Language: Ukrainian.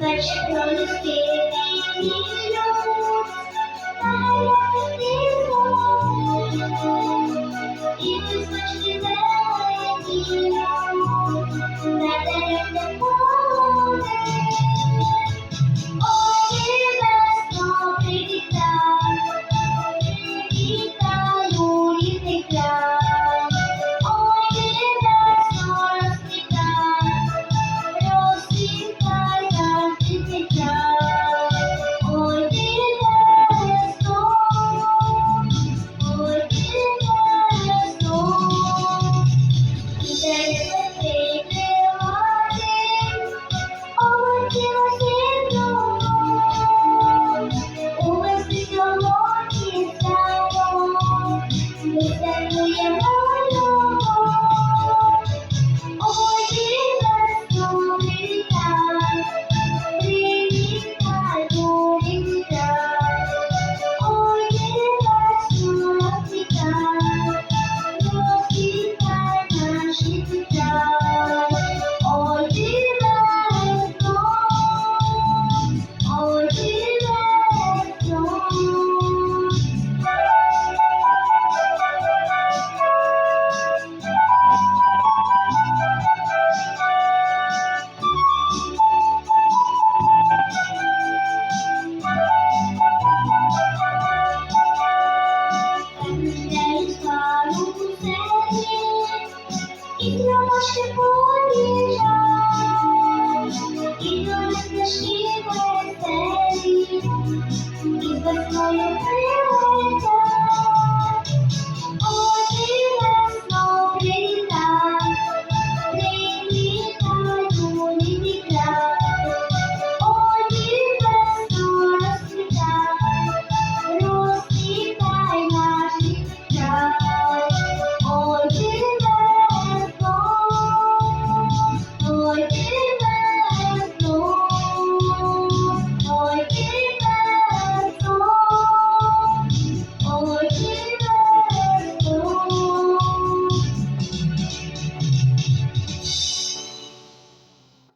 Перші проліски і височки зелені, на деревне поле. Ой, весно привітай, вітаю рідний край. Ой, весно розквітай, розквітай наш рідний край. Ой, весно, ой, весно, і дерева прикривати, овочі осінню. Увесь сьогодні знаємо, ми святкуємо його. Ой, весно, привітай, привітай, рідний край. Ой, весно, розквітай, розквітай наш рідний край. Ой, весно, ой, весно. І трошки поліжать, і доросла веселі, і з весною